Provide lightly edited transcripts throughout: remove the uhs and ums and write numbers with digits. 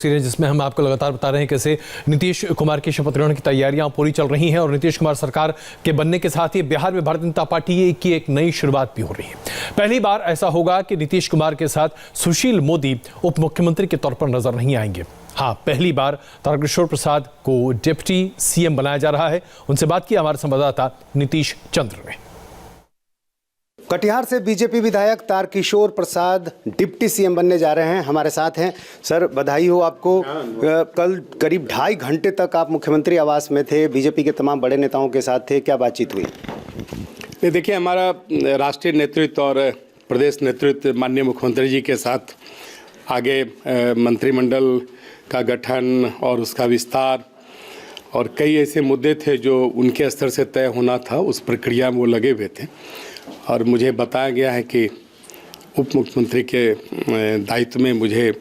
जिसमें हम आपको लगातार बता रहे हैं कैसे नीतीश कुमार की शपथ ग्रहण की तैयारियां पूरी चल रही हैं और नीतीश कुमार सरकार के बनने के साथ ही बिहार में भारतीय जनता पार्टी की एक नई शुरुआत भी हो रही है। पहली बार ऐसा होगा कि नीतीश कुमार के साथ सुशील मोदी उप मुख्यमंत्री के तौर पर नजर नहीं आएंगे। हाँ, पहली बार तारकिशोर प्रसाद को डिप्टी सीएम बनाया जा रहा है। उनसे बात की हमारे संवाददाता नीतीश चंद्र ने। कटिहार से बीजेपी विधायक तारकिशोर प्रसाद डिप्टी सीएम बनने जा रहे हैं, हमारे साथ हैं। सर, बधाई हो आपको। कल करीब 2.5 घंटे तक आप मुख्यमंत्री आवास में थे, बीजेपी के तमाम बड़े नेताओं के साथ थे, क्या बातचीत हुई? देखिए, हमारा राष्ट्रीय नेतृत्व और प्रदेश नेतृत्व माननीय मुख्यमंत्री जी के साथ आगे मंत्रिमंडल का गठन और उसका विस्तार और कई ऐसे मुद्दे थे जो उनके स्तर से तय होना था, उस प्रक्रिया में वो लगे हुए थे। और मुझे बताया गया है कि उप मुख्यमंत्री के दायित्व में मुझे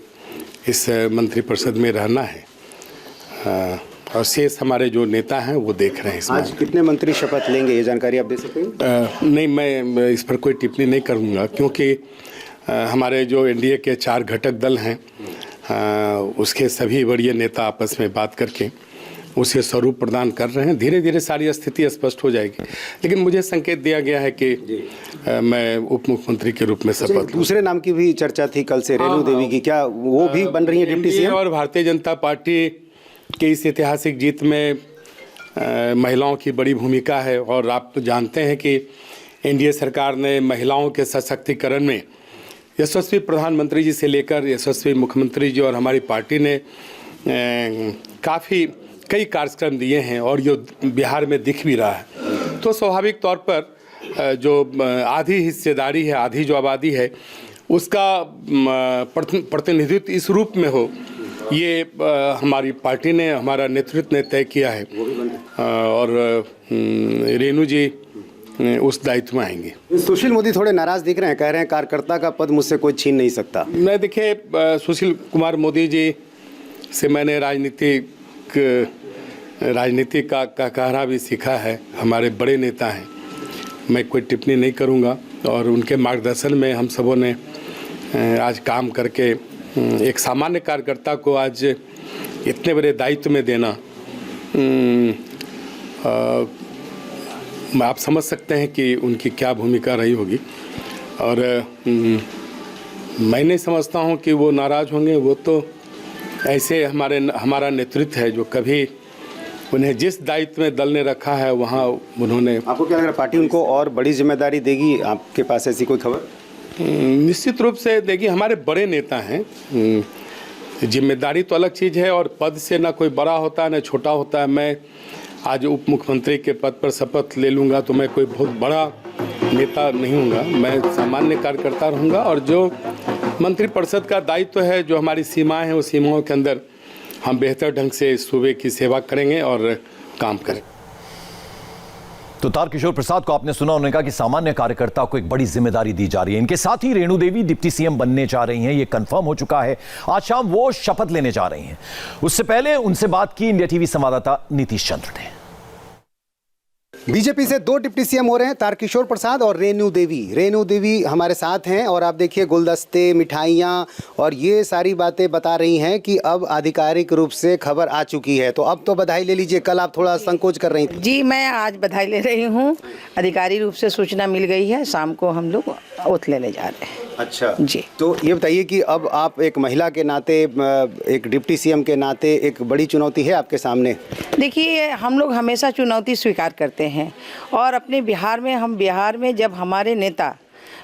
इस मंत्रिपरिषद में रहना है और शेष हमारे जो नेता हैं वो देख रहे हैं। आज कितने मंत्री शपथ लेंगे, ये जानकारी आप दे सकेंगे? नहीं, मैं इस पर कोई टिप्पणी नहीं करूँगा क्योंकि हमारे जो एनडीए के 4 घटक दल हैं उसके सभी वरीय नेता आपस में बात करके उसे स्वरूप प्रदान कर रहे हैं। धीरे धीरे सारी स्थिति स्पष्ट हो जाएगी, लेकिन मुझे संकेत दिया गया है कि मैं उप मुख्यमंत्री के रूप में शपथ। दूसरे नाम की भी चर्चा थी कल से, रेणु देवी की, क्या वो भी बन रही है डिप्टी सीएम? और भारतीय जनता पार्टी की इस ऐतिहासिक जीत में महिलाओं की बड़ी भूमिका है और आप तो जानते हैं कि एनडीए सरकार ने महिलाओं के सशक्तिकरण में यशस्वी प्रधानमंत्री जी से लेकर यशस्वी मुख्यमंत्री जी और हमारी पार्टी ने कई कार्यक्रम दिए हैं और ये बिहार में दिख भी रहा है। तो स्वाभाविक तौर पर जो आधी हिस्सेदारी है, आधी जो आबादी है, उसका प्रतिनिधित्व इस रूप में हो, ये हमारी पार्टी ने, हमारा नेतृत्व ने तय किया है और रेणु जी उस दायित्व में आएंगे। सुशील मोदी थोड़े नाराज दिख रहे हैं, कह रहे हैं कार्यकर्ता का पद मुझसे कोई छीन नहीं सकता। मैं देखिए, सुशील कुमार मोदी जी से मैंने राजनीति का कहना भी सीखा है। हमारे बड़े नेता हैं, मैं कोई टिप्पणी नहीं करूंगा और उनके मार्गदर्शन में हम सबों ने आज काम करके एक सामान्य कार्यकर्ता को आज इतने बड़े दायित्व में देना, आप समझ सकते हैं कि उनकी क्या भूमिका रही होगी। और मैं नहीं समझता हूं कि वो नाराज़ होंगे। वो तो ऐसे हमारा नेतृत्व है जो कभी उन्हें जिस दायित्व में दल ने रखा है वहाँ उन्होंने। आपको क्या लग रहा है, पार्टी उनको और बड़ी जिम्मेदारी देगी? आपके पास ऐसी कोई खबर? निश्चित रूप से देगी। हमारे बड़े नेता हैं, जिम्मेदारी तो अलग चीज़ है और पद से ना कोई बड़ा होता है ना छोटा होता है। मैं आज उप मुख्यमंत्री के पद पर शपथ ले लूँगा तो मैं कोई बहुत बड़ा नेता नहीं हूँगा, मैं सामान्य कार्यकर्ता रहूँगा और जो मंत्रिपरिषद का दायित्व है, जो हमारी सीमाएं हैं, उस सीमाओं के अंदर हम बेहतर ढंग से सूबे की सेवा करेंगे और काम करें। तो तारकिशोर प्रसाद को आपने सुना, उन्होंने कहा कि सामान्य कार्यकर्ता को एक बड़ी जिम्मेदारी दी जा रही है। इनके साथ ही रेणु देवी डिप्टी सीएम बनने जा रही हैं, ये कंफर्म हो चुका है। आज शाम वो शपथ लेने जा रही हैं। उससे पहले उनसे बात की इंडिया टीवी संवाददाता नीतीश चंद्र ने। बीजेपी से 2 डिप्टी सीएम हो रहे हैं, तारकिशोर प्रसाद और रेणु देवी। रेणु देवी हमारे साथ हैं और आप देखिए गुलदस्ते, मिठाइयाँ और ये सारी बातें बता रही हैं कि अब आधिकारिक रूप से खबर आ चुकी है। तो अब तो बधाई ले लीजिए, कल आप थोड़ा संकोच कर रही थी। जी, मैं आज बधाई ले रही हूँ। आधिकारिक रूप से सूचना मिल गई है, शाम को हम लोग ओथ लेने जा रहे हैं। अच्छा जी, तो ये बताइए कि अब आप एक महिला के नाते, एक डिप्टी सीएम के नाते, एक बड़ी चुनौती है आपके सामने। देखिए, हम लोग हमेशा चुनौती स्वीकार करते हैं और अपने बिहार में जब हमारे नेता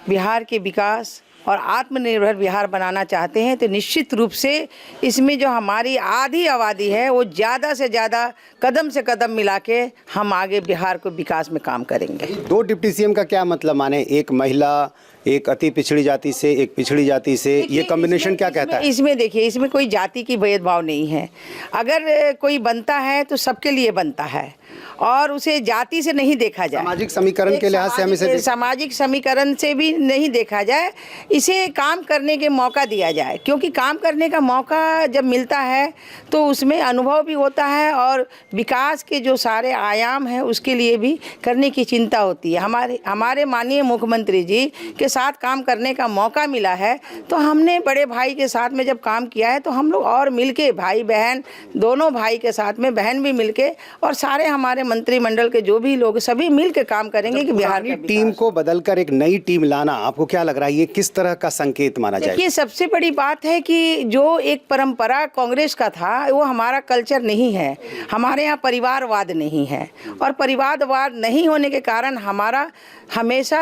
बिहार के विकास और आत्मनिर्भर बिहार बनाना चाहते हैं तो निश्चित रूप से इसमें जो हमारी आधी आबादी है वो ज़्यादा से ज़्यादा कदम से कदम मिला के हम आगे बिहार को विकास में काम करेंगे। 2 डिप्टी सीएम का क्या मतलब माने? एक महिला, एक अति पिछड़ी जाति से, एक पिछड़ी जाति से, ये कॉम्बिनेशन क्या कहता है? इसमें देखिए, इसमें कोई जाति की भेदभाव नहीं है। अगर कोई बनता है तो सबके लिए बनता है और उसे जाति से नहीं देखा जाए, सामाजिक समीकरण के लिहाज से हम इसे सामाजिक समीकरण से भी नहीं देखा जाए, इसे काम करने के मौका दिया जाए, क्योंकि काम करने का मौका जब मिलता है तो उसमें अनुभव भी होता है और विकास के जो सारे आयाम हैं उसके लिए भी करने की चिंता होती है। हमारे माननीय मुख्यमंत्री जी के साथ काम करने का मौका मिला है, तो हमने बड़े भाई के साथ में जब काम किया है तो हम लोग और मिलके, भाई बहन दोनों भाई के साथ में बहन भी मिलके और सारे हमारे मंत्रिमंडल के जो भी लोग सभी मिलके काम करेंगे कि बिहार की टीम को बदलकर एक नई टीम लाना, आपको क्या लग रहा है ये किस तरह का संकेत माना जाए? देखिए, सबसे बड़ी बात है कि जो एक परंपरा कांग्रेस का था वो हमारा कल्चर नहीं है। हमारे यहाँ परिवारवाद नहीं है और परिवारवाद नहीं होने के कारण हमारा हमेशा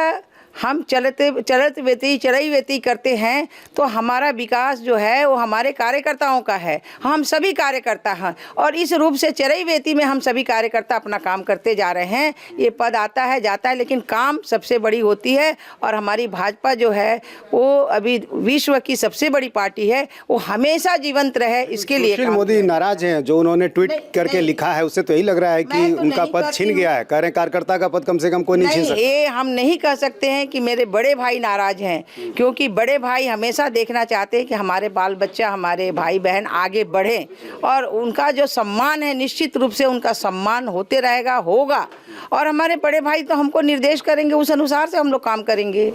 हम चरई वेती करते हैं, तो हमारा विकास जो है वो हमारे कार्यकर्ताओं का है। हम सभी कार्यकर्ता हैं और इस रूप से चरई वेती में हम सभी कार्यकर्ता अपना काम करते जा रहे हैं। ये पद आता है जाता है, लेकिन काम सबसे बड़ी होती है और हमारी भाजपा जो है वो अभी विश्व की सबसे बड़ी पार्टी है, वो हमेशा जीवंत रहे, इसके लिए सुशील मोदी नाराज हैं, जो उन्होंने ट्वीट करके लिखा है उससे तो यही लग रहा है कि उनका पद छिन गया है। कह रहे हैं कार्यकर्ता का पद कम से कम कोई नहीं छीन सकता। ये हम नहीं कह सकते हैं कि मेरे बड़े भाई नाराज हैं, क्योंकि बड़े भाई हमेशा देखना चाहते हैं कि हमारे बाल बच्चा, हमारे भाई बहन आगे बढ़ें और उनका जो सम्मान है निश्चित रूप से उनका सम्मान होते रहेगा, होगा। और हमारे बड़े भाई तो हमको निर्देश करेंगे, उस अनुसार से हम लोग काम करेंगे।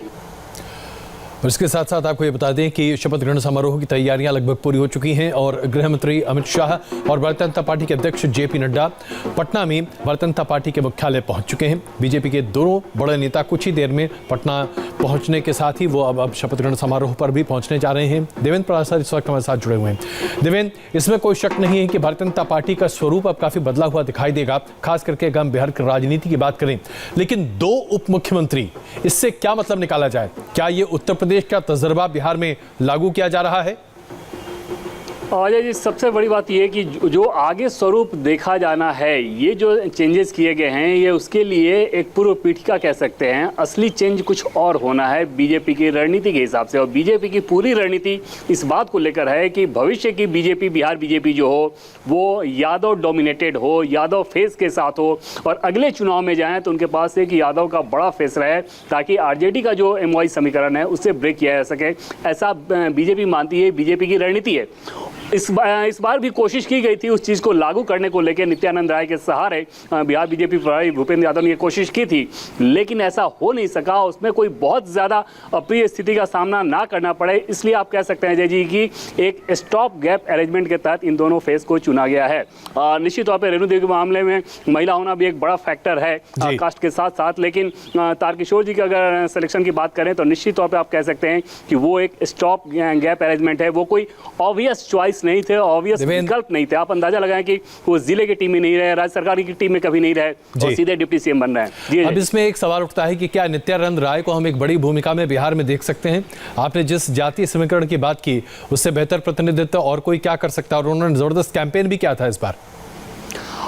और इसके साथ साथ आपको ये बता दें कि शपथ ग्रहण समारोह की तैयारियां लगभग पूरी हो चुकी हैं और गृह मंत्री अमित शाह और भारतीय जनता पार्टी के अध्यक्ष जेपी नड्डा पटना में भारतीय जनता पार्टी के मुख्यालय पहुंच चुके हैं। बीजेपी के दोनों बड़े नेता कुछ ही देर में पटना पहुंचने के साथ ही वो अब शपथ ग्रहण समारोह पर भी पहुंचने जा रहे हैं। देवेंद्र प्रसाद इस वक्त हमारे साथ जुड़े हुए हैं। देवेंद्र, इसमें कोई शक नहीं है कि भारतीय जनता पार्टी का स्वरूप अब काफी बदला हुआ दिखाई देगा, खास करके अगर हम बिहार की राजनीति की बात करें। लेकिन दो उप मुख्यमंत्री, इससे क्या मतलब निकाला जाए? क्या ये उत्तर प्रदेश का तजर्बा बिहार में लागू किया जा रहा है? अजय जी, सबसे बड़ी बात यह है कि जो आगे स्वरूप देखा जाना है, ये जो चेंजेस किए गए हैं ये उसके लिए एक पूर्व पीठिका कह सकते हैं। असली चेंज कुछ और होना है बीजेपी की रणनीति के हिसाब से, और बीजेपी की पूरी रणनीति इस बात को लेकर है कि भविष्य की बीजेपी, बिहार बीजेपी जो हो वो यादव डोमिनेटेड हो, यादव फेस के साथ हो और अगले चुनाव में जाएँ तो उनके पास एक यादव का बड़ा फेस रहे, ताकि आरजेडी का जो एमवाई समीकरण है उससे ब्रेक किया जा सके। ऐसा बीजेपी मानती है, बीजेपी की रणनीति है। इस बार भी कोशिश की गई थी उस चीज़ को लागू करने को लेकर, नित्यानंद राय के सहारे बिहार बीजेपी प्रभारी भूपेंद्र यादव ने ये कोशिश की थी, लेकिन ऐसा हो नहीं सका। उसमें कोई बहुत ज़्यादा अप्रिय स्थिति का सामना ना करना पड़े, इसलिए आप कह सकते हैं अजय जी कि एक स्टॉप गैप अरेंजमेंट के तहत इन दोनों फेज को चुना गया है। निश्चित तौर पर रेणु देवी के मामले में महिला होना भी एक बड़ा फैक्टर है कास्ट के साथ साथ, लेकिन तारकिशोर जी की अगर सिलेक्शन की बात करें तो निश्चित तौर पर आप कह सकते हैं कि वो एक स्टॉप गैप अरेंजमेंट है। वो कोई ऑब्वियस चॉइस नहीं थे, ऑब्वियस विकल्प नहीं थे। आप अंदाजा लगाएं कि वो जिले की टीम में नहीं रहे, राज्य सरकार की टीम में कभी नहीं रहे और सीधे डिप्टी सीएम बन रहे हैं। अब इसमें एक सवाल उठता है कि क्या नित्यानंद राय को हम एक बड़ी भूमिका में बिहार में देख सकते हैं? आपने जिस जातीय समीकरण की बात की उससे बेहतर प्रतिनिधित्व और कोई क्या कर सकता है? और उन्होंने जबरदस्त कैंपेन भी किया था इस बार।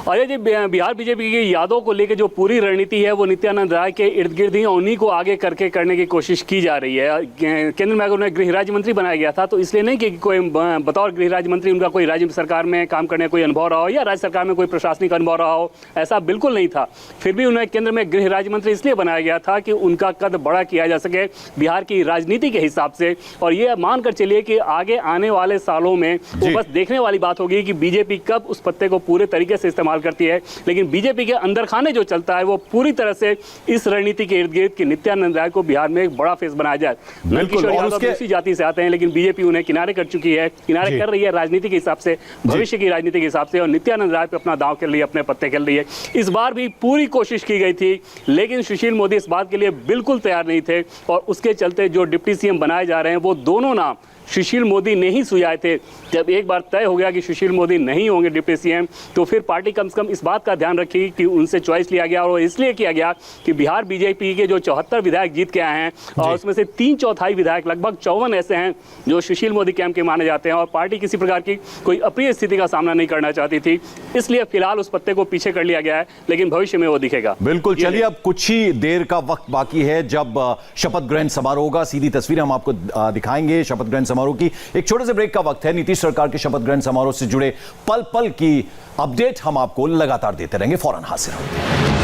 अजय जी, बिहार बीजेपी की यादव को लेकर जो पूरी रणनीति है वो नित्यानंद राय के इर्द गिर्द ही, उन्हीं को आगे करने की कोशिश की जा रही है। केंद्र में उन्हें गृह राज्य मंत्री बनाया गया था, तो इसलिए नहीं कि कोई बतौर गृह राज्य मंत्री उनका कोई राज्य सरकार में काम करने का कोई अनुभव रहा हो या राज्य सरकार में कोई प्रशासनिक अनुभव रहा हो, ऐसा बिल्कुल नहीं था। फिर भी उन्हें केंद्र में गृह राज्य मंत्री इसलिए बनाया गया था कि उनका कद बड़ा किया जा सके बिहार की राजनीति के हिसाब से। और ये मानकर चलिए कि आगे आने वाले सालों में वो बस देखने वाली बात होगी कि बीजेपी कब उस पत्ते को पूरे तरीके से इस्तेमाल करती है। लेकिन बीजेपी के अंदर खाने जो चलता है वो पूरी तरह से इस रणनीति के इर्द गिर्द कि नित्यानंद राय को बिहार में एक बड़ा फेस बनाया जाए। नंदकिशोर यादव दूसरी जाति से आते हैं, लेकिन बीजेपी उन्हें किनारे कर चुकी है, किनारे कर रही है राजनीति के हिसाब से, भविष्य की राजनीति के हिसाब से, और नित्यानंद राय पे अपना दांव खेल रही है, अपने पत्ते खेल रही है। इस बार भी पूरी कोशिश की गई थी, लेकिन सुशील मोदी इस बात के लिए बिल्कुल तैयार नहीं थे और उसके चलते जो डिप्टी सीएम बनाए जा रहे हैं वो दोनों नाम सुशील मोदी ने ही सुझाए थे। जब एक बार तय हो गया कि सुशील मोदी नहीं होंगे डिप्टी सीएम, तो फिर पार्टी कम से कम इस बात का ध्यान रखी कि उनसे चॉइस लिया गया, और इसलिए किया गया कि बिहार बीजेपी के जो 74 विधायक जीत के आए हैं और उसमें से 3/4 विधायक, लगभग 54 ऐसे हैं जो सुशील मोदी कैंप के माने जाते हैं, और पार्टी किसी प्रकार की कोई अप्रिय स्थिति का सामना नहीं करना चाहती थी, इसलिए फिलहाल उस पत्ते को पीछे कर लिया गया है, लेकिन भविष्य में वो दिखेगा। बिल्कुल, चलिए अब कुछ ही देर का वक्त बाकी है जब शपथ ग्रहण समारोह होगा। सीधी तस्वीर हम आपको दिखाएंगे शपथ ग्रहण समारोह समारोह की। एक छोटे से ब्रेक का वक्त है। नीतीश सरकार के शपथ ग्रहण समारोह से जुड़े पल पल की अपडेट हम आपको लगातार देते रहेंगे। फौरन हाजिर होंगे।